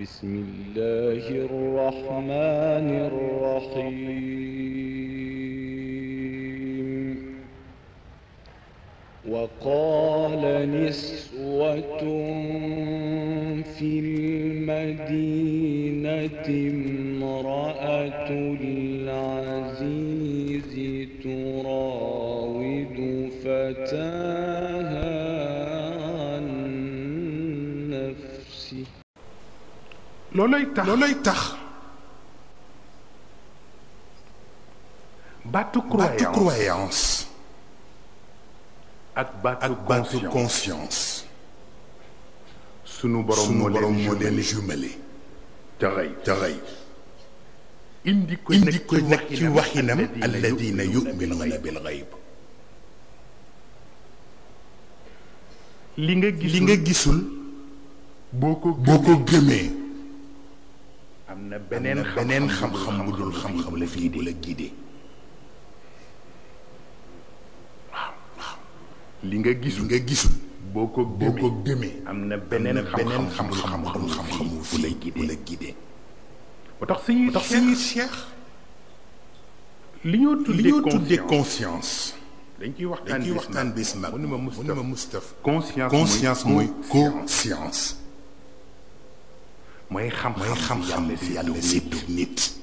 بسم الله الرحمن الرحيم وقال نسوة في المدينة امرأة العزيز تراود فتاها عن نفسه loolay tax baatu croyance ak baatu conscience sunu borom moo leen jumelé ca xëy indi ko nag ci waxinam alladina yuminuuna bil xayb li nga gisul boo ko gëmee am na beneen xam-xam bu dul xam-xam la fii bu la guidé waaw li nga gisul boo ko gëmee am na beneen xam-xam bu la guidé moo tax suñuy cheikh li ñoo tuddee conscience dañ ciy waxtaan bis mag mu ne ma Moustapha conscience mooy conscience mooy xam-xam si yàlla séddu nit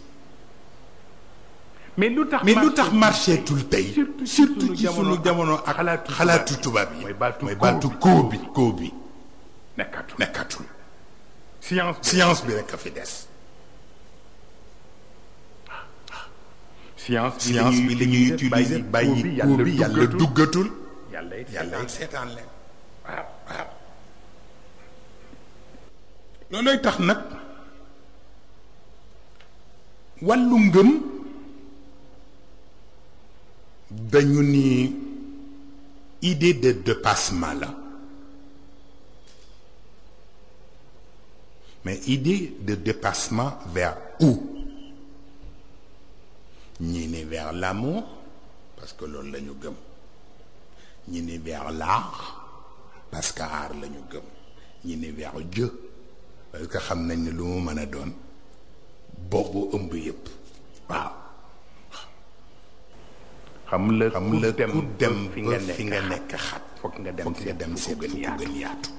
mais lu tax marché tul tey surtout ci sunu jamono ak xalaatu tubaab yi mooy baatu koo bi nekkatul science bi rek a fi des science bi la ñuy utiliser bàyyi koo bi yàlla duggatul yàlla seetaan leen waaw loolooy tax nag wàllu ngëm dañu ni idée de dépassement la mais idée de dépassement vers où ñii ni vers l'amour parce que loolu la ñu gëm ñii ni vers l'art parce que art la ñu gëm ñii ni vers Dieu parce que xam nañ ne lu mu mën a doon boobu ëmb yëpp waaw xam la ku dem fi nga nekk xat foog nga dem seet fu gën yaatu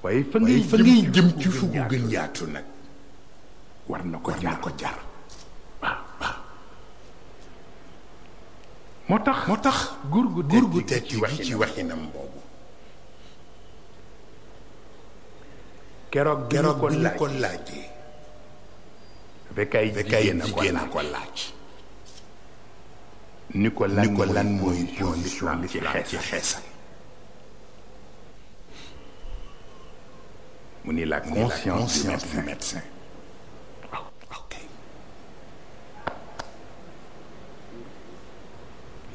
waaye fa ngay jëm ci fu gën yaatu nag war na ko jar waaw moo tax góor gu teg ci waxinam boobu keroog bi ñu ko laajee fekk ay jigéen a ko laaj ni ko lan mooy l'islam ci xeesal mu ni la conscience du médecin ok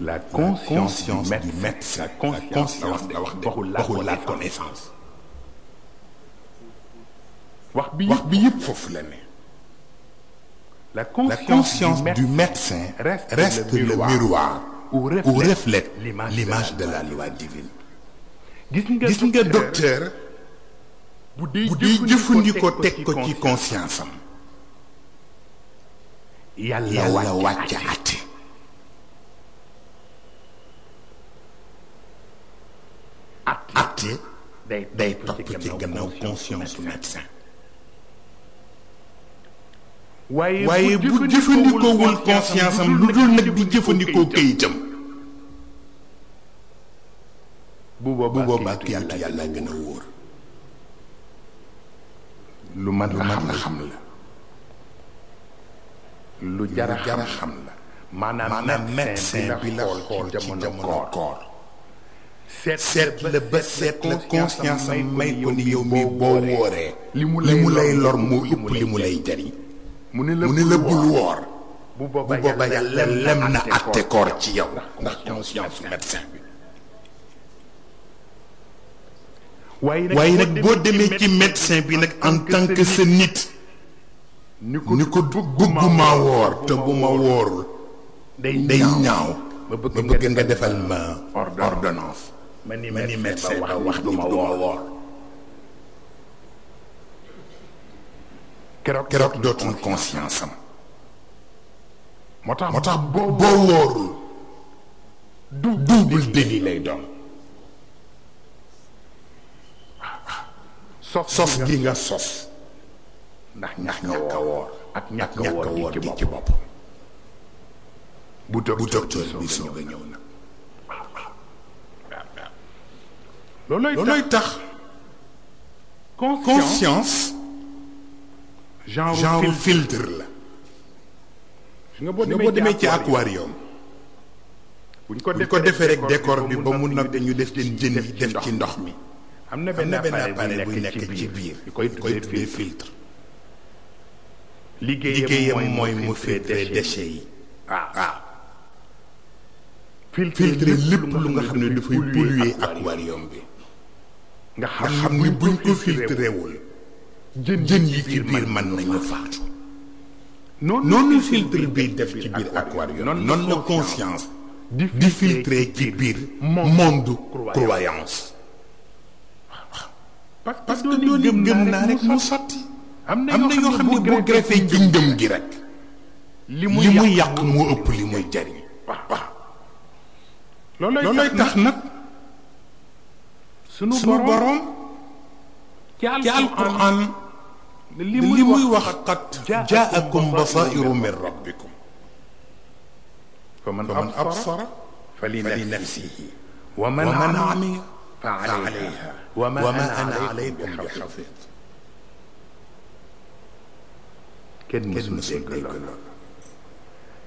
la conscience du médecin conscience waxul la connaissance wax bi yëpp foofu la ne la conscience du médecin reste le miroir où reflète l'image de la loi divine gis nga docteur bu dee jëfandikoo teg ko ci conscience am yàlla wàcc atte day topp ci gannaaw conscience du médecin waaye bu jëfandikoowul conscience am lu dul nag di jëfandikoo këyitam bu boobaa këyitu yàlla gën a wóor lu mën a xam la lu jara xam la maanaam médecin bi la xool ci jamono koor seet la ba seet la conscience am may ko ni yow mi boo wooree li mu lay lor moo ëpp li mu lay jariñ mu ne la bul woor bu boobaa yàlla lem na atte koor ci yow ndax conscience médecin bi waaye nag boo demee ci médecin bi nag en tant que sa nit ni ko bëgguma woor te bu ma woorul day ñaaw ma bëgg nga defal ma ordonnance ma ni médecin ba wax du ma woor keroog dootul conscience am moo tax boo wóorul double délit lay doon sos gi nga sos ndax ñàkk a woor ak ñàkk a woor gi ci bopp bu docteur bi soog a ñëw nag loolooy tax conscience genre filtre la nga boo demee ci aquarium buñ ko defee rek décor bi ba mu nag ñu def ci jën yi def ci ndox mi am na benn appareil buy nekk ci biir ñu koy tuddee filtre liggéeyam mooy mu filtrer déchets yi waaw filtrer lépp lu nga xam ne dafay polluer aquarium bi nga xam ni buñ ko filtré wul jën yi ci biir mën nañu faatu noonu filtre bi def ci biir aquarium noonu la conscience di filtré ci biir monde croyance parce que dooni gëm naa rek mu sotti am na yoo xam ne boo greffé ci ngëm gi rek li muy yàq moo ëpp li muy jariñ waaw loolooy tax nag sunu borom ci alquran li muy wax qad jaakum basairu min rabbikum faman absara falinafsihi wa man amiya fa alayha wa ma ana alaykum bi xafid kenn mësul dégg loolu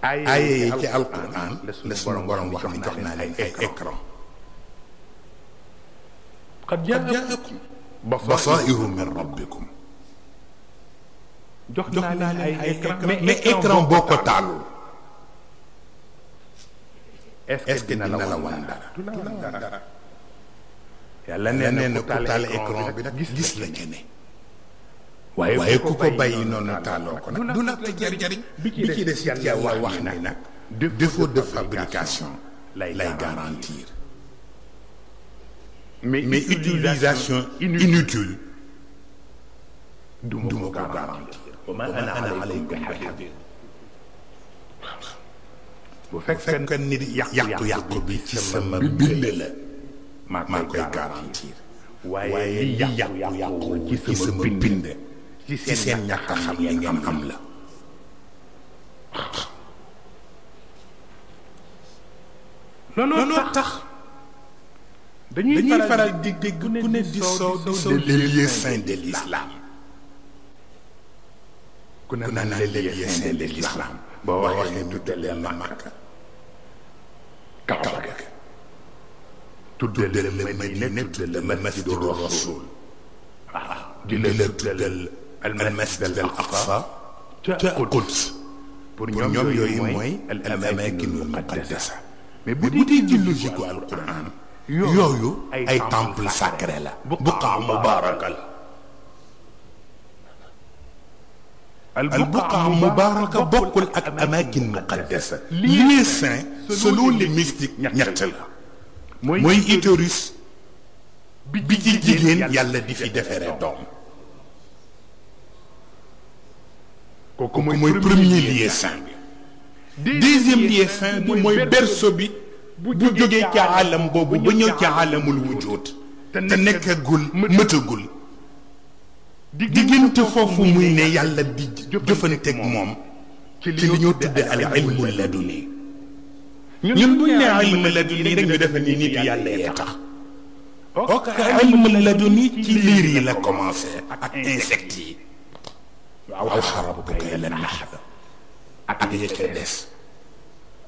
ay ci alquran la sunu borom wax ni jox naa leen ay écran qad jaakum basairu min rabbikum jox naa leen ay écran mais écran boo ko taalul est-ce que dina la wan dara du la wan dara yàlla nee na ku taal écran bi nag gis la ca ne waaye ku ko bàyyi noonu taaloo ko nag du la ko jariñ bi ci des yàlla wax ni nag défaut de fabrication lay garantir mais utilisation inutile du ma ko garantir wa ma ana alaykum bi hafiz bu fekkee nit yàqu bi ci sama bind la maa koy garantir waaye li yàqu ci sama bind ci seen ñàkk a xam li ngeen am la looloo tax dañuy faral di dégg ku ne di soow les lieux saints de l'islam ku ne naan les lieux saints de l'islam boo waxee ñu tuddee la Makka Kaaba ga tuddee la Madina tuddee la masjidu Rasul waaw di la tuddee al masjid al aqsa ca Quds pour ñoom yooyu mooy al amakinul muqaddasa mais bu dee ci logique al Quran yooyu ay temple sacré la buqa mubaraka la al buqa mubaraka bokkul ak amakin muqaddasa lieu saint selon les mystiques ñett la mooy utérus bi ci jigéen yàlla di fi defaree doom kooku mooy premier lieu saint bi deuxième lieu saint bi mooy berceau bi bu jógee ca alam boobu ba ñëw ca alamul wujud te nekkagul mëtagul diggante foofu muy ne yàlla di jëfanteeg moom ci li ñoo tudde al ilmu laduni ñun buñ ne ilmu laduni rek ñu defe ni nit yàlla yee tax ok ilmu laduni ci liir yi la commencé ak insectes yi waaw rabbuka ila nahl ak ya ca des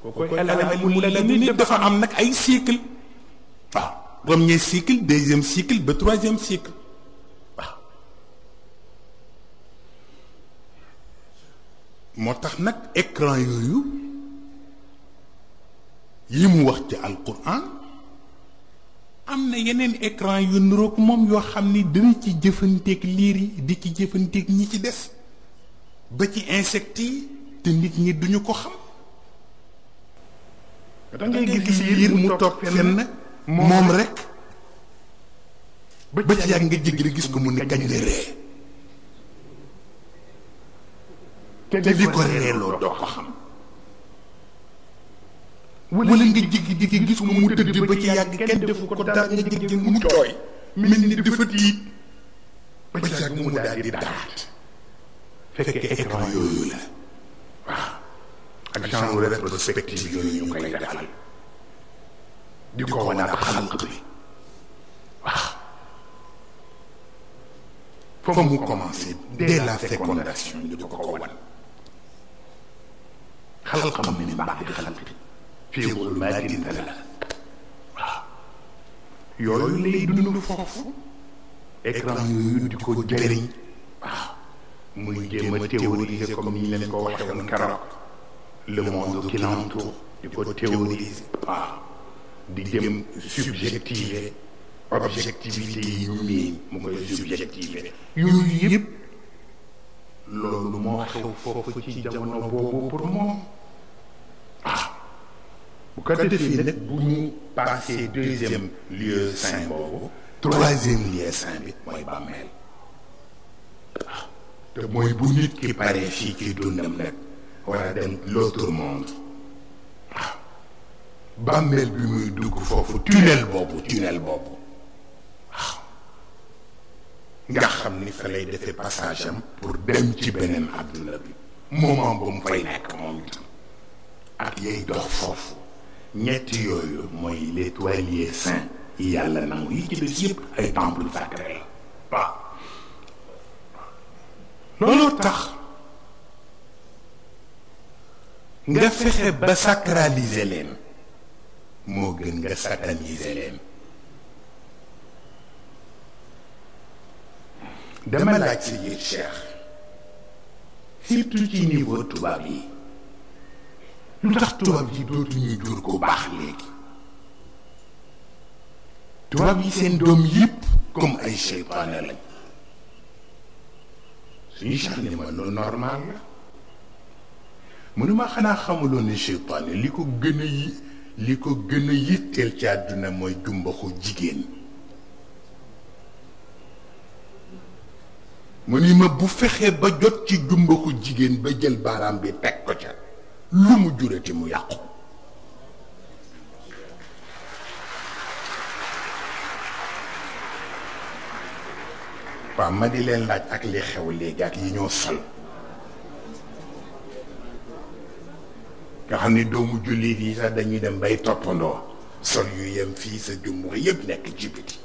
kooku ilmu laduni dafa am nag ay cycle waaw premier cycle deuxième cycle ba troisième cycle waaw moo tax nag écran yooyu yi mu wax ci alquran am na yeneen écran yu niroog moom yoo xam ni dina ci jëfanteeg liir yi di ci jëfanteeg ñi ci des ba ci insectes yi te nit ñi duñu ko xam da ngay gis liir mu toog fenn moom rek ba ci yàgg nga jéggi gis ko mu ne kañ la ree te li ko reeloo doo ko xam wala nga jiggi gis ko mu tëdd ba ci yàgg kenn defu ko dara nga jiggi mu tooy mel ni dafa tiit ba ci yàgg mu daal di daat fekkee écran yooyu la waaw ak genre rétrospective yooyu ñu koy defal di ko wanaat xalq bi waaw fa mu commencé dès la fécondation ñu ko ko wan xalqam min ba'di xalqin fii zulumaatin thalath waaw yooyu lay dund foofu écran yooyu di ko jëriñ waaw muy jéem a théoriser comme ni ñu leen ko waxee woon keroog le monde qui l'entoure di ko théoriser waaw di jëm subjectiver objectivité yi ñu miin mu koy subjectiver yooyu yëpp loolu moo xew foofu ci jamono boobu pour moom waaw bu ko defee nag bu ñu passé deuxième lieu saint boobu troisième lieu saint bi mooy bàmmeel waaw te mooy bu nit ki paree fii ci dundam nag war a dem l'autre monde waaw bàmmeel bi muy dugg foofu tunnel boobu waaw nga xam ni fa lay defee passage am pour dem ci beneen àdduna bi moment ba mu fay nekk moom itam ak yay dox foofu ñetti yooyu mooy les trois lieux saints yi yàlla nangu yi ci des yëpp ay temple sacré la waaw looloo tax nga fexe ba sacraliser leen moo gën nga sataniser leen dama laaj si yéen Cheikh surtout ci niveau tubaab yi lu tax tubaab yi dootuñu jur ko baax léegi tubaab yi seen doom yëpp comme ay seytaane lañ suñu Cheikh ni ma lu normal la mënuma xanaa xamuloon ne seytaane li ko gën a yitteel ci àdduna mooy jumbaxu jigéen mu ni ma bu fexee ba jot ci jumbaxu jigéen ba jël baaraam bi teg ko ca lu mu jurati mu yàqu waaw ma di leen laaj ak li xew léegi ak yi ñoo sol nga xam ni doomu jullit yi sax dañuy dem bay toppandoo sol yu yem fii sa jumbax yépp nekk ci biti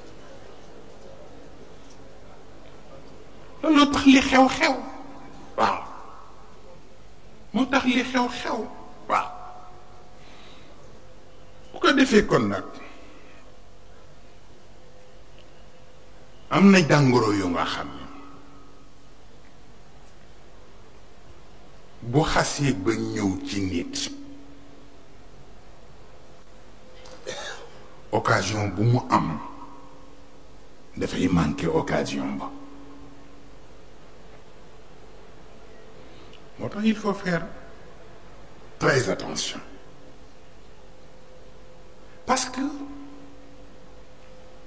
loolu tax li xew-xew waaw moo tax li xew-xew waaw bu ko defee kon nag am na jàngoro yu nga xam ne bu xasee ba ñëw ci nit occasion bu mu am dafay manqué occasion ba moo tax il faut faire très attention parce que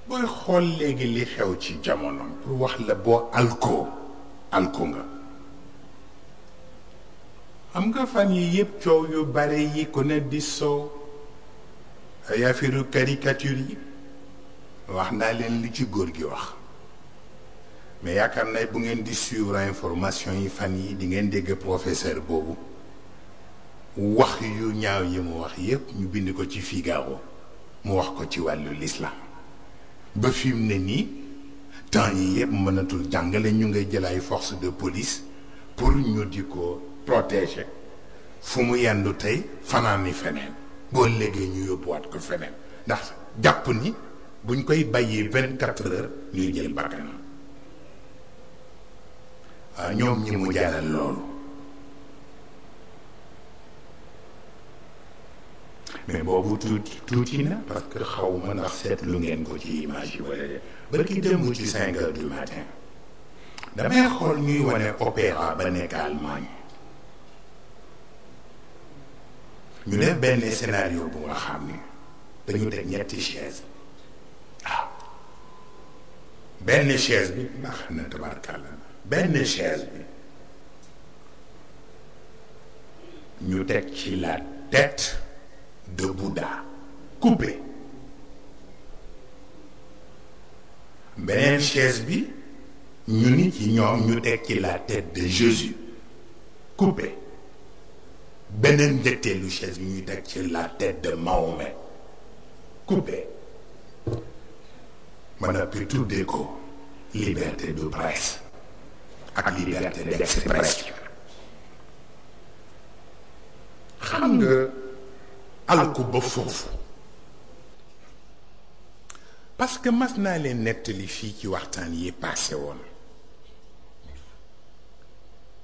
booy xool léegi li xew ci jamono pour wax la boo alko nga xam nga fan yi yëpp coow yu bare yi ku ne di soow ay affaire caricature yi wax naa leen li ci góor gi wax mais yaakaar naa bu ngeen di suivre information yi fan yi di ngeen dégg professeur boobu wax yu ñaaw yi mu wax yépp ñu bind ko ci Figaro mu wax ko ci wàllu l'islam ba fi mu ne nii temps yi yépp mënatul jàngale ñu ngay jël ay force de police pour ñu di ko protéger fu mu yendu tey fanaan ni feneen boo léegi ñu yóbbuwaat ko feneen ndax jàpp ni buñ koy bàyyee 24 heures ñuy jël bakkanam waaw ñoom ñi mu jàllal loolu mais boobu tuuti na parce que xaw ma ndax seetlu ngeen ko ci image yi wala de barki démb ci 5 heures du matin damay xool ñuy wane opéra ba nekk Allemagne ñu def benn scénario bu nga xam ni dañu teg ñetti chaise waaw benn chaise bi ndax na tabarkàlla benn chaise bi ñu teg ci la tête de Bouddha coupée. beneen chaise bi ñu ni ci ñoom ñu teg ci la tête de Jésus coupée. beneen ñetteelu chaise bi ñu teg ci la tête de Mahomet coupée. ma noppi tuddee ko liberté de presse ak liberté d'expression. xam nga alku ba foofu parce que mas naa leen nettali fii ci waxtaan yi passé woon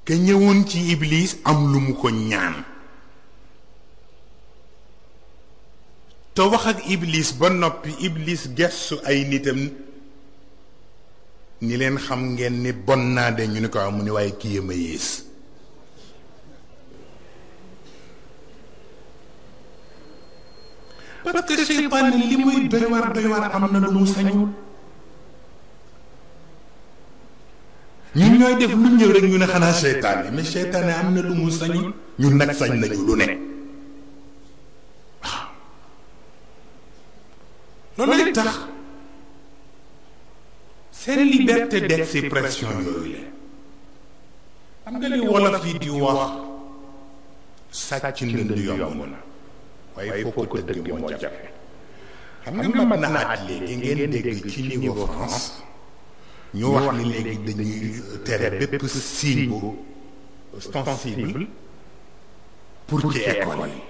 que ñëwoon ci Iblis am lu mu ko ñaan te wax ak Iblis ba noppi Iblis gestu ay nitam ni leen xam ngeen ni bon naa de ñu ni ko am mu ni waaye kii yëma yées. parce que seytaane li muy doy waar am na lu mu sañul. ñun ñooy def lu ñëw rek ñu ne xanaa seytaane mais seytaane am na lu mu sañul. ñun nag sañ nañu lu ne. waaw loolu tax seen liberté d'expression yooyu la. xam nga li wolof yi di wax sàcc ndënd yomb na. waaye foo ko dëgg moo jafe. xam nga mën na at léegi ngeen dégg ci niveau France ñu wax ni léegi dañuy tere bépp signe bu ostensible pour ci école yi.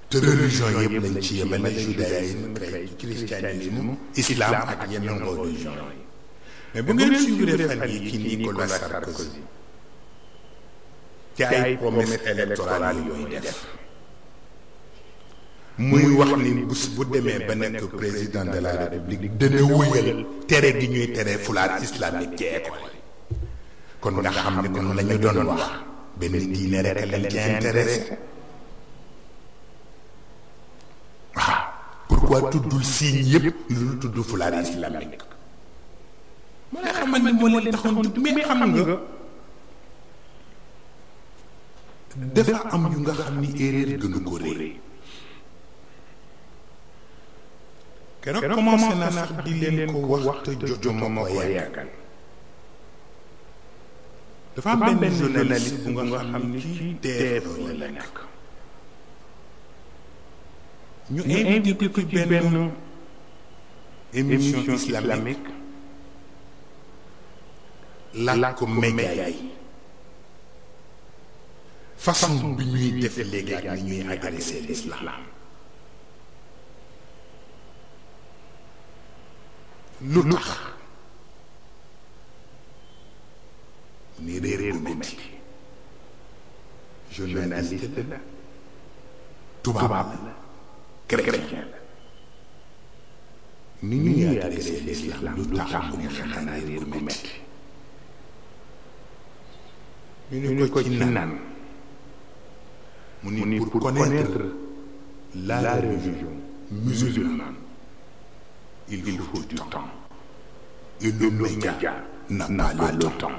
te religion yëpp lañ ci yemale judaïsme christianisme islam ak yeneen religion yi. mais bu ngeen suivre fan yi ci Nicolas Sarkozy ci ay promesse électorale yooyu def muy wax ni bu demee ba nekk président de la république dana wëyal tere gi ñuy tere fulaar islamique ci école yi. kon nga xam ni kon la ñu doon wax benn diine rek lañ ci intéressé. waaw pourquoi tuddul signe yëpp lu tudd fulaar islamique. moo lay xamal ni moo leen taxoon tudd mais xam nga dafa am yu nga xam ni erreur gënu ko réy. keroog commencé naa sax di leen ko wax te jotuma ma ko yàggal. dafa am benn journaliste bu nga xam ni ci TFM la nekk. ñu invité ko ci benn émission islamique laaj ko média yi façon bi ñuy def léegi ak ni ñuy agressé l'islam. lu tax ni réer bu metti journaliste la tubaab la chrétien la ni ñuy agressé l'islam lu tax mu ne xanaa réer bu metti. ñu ne ko ci naan mu ni pour connaître la religion musulmane il faut du temps et le média n'a pas le temps.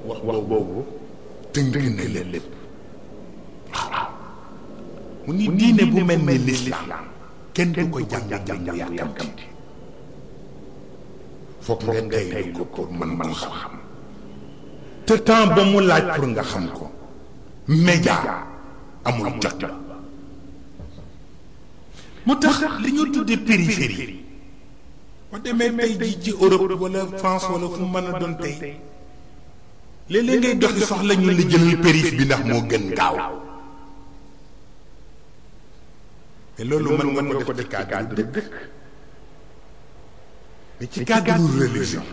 wax boobu tënk na leen lépp. waaw mu ni diine bu mel ni l'islam kenn du ko jàng yàkkamti. foog nga tey ko pour man ko xam. te temps ba mu laaj pour nga xam ko média amul jot. mu tax li ñu tuddee périphérie boo demee tey jii ci Europe wala France wala fu mu mën a doon tey léeg-léeg ngay doxi soxla ñu la jëlal périph bi ndax moo gën gaaw. mais loolu mën nga ko def ci cadre de dëkk mais ci cadre religion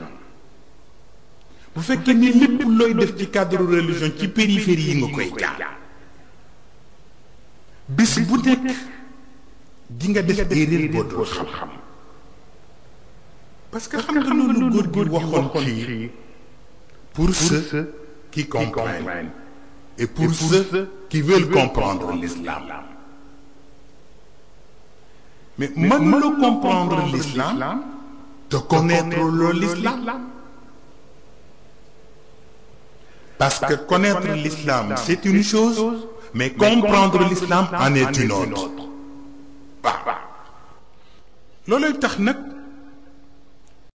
bu fekkee ni lépp looy def ci cadre religion ci périphérie yi nga koy jaar bis bu nekk di nga def erreur boo dul xam-xam. parce que xam nga loolu góor gi waxoon ci pour ceux qui comprennent et pour ceux qui veulent comprendre l'islam. mais mën la comprendre l'islam te connaître loolu l'islam. Parce que connaître l'islam c'est une chose, mais comprendre l'islam en est une autre. waaw looluy tax nag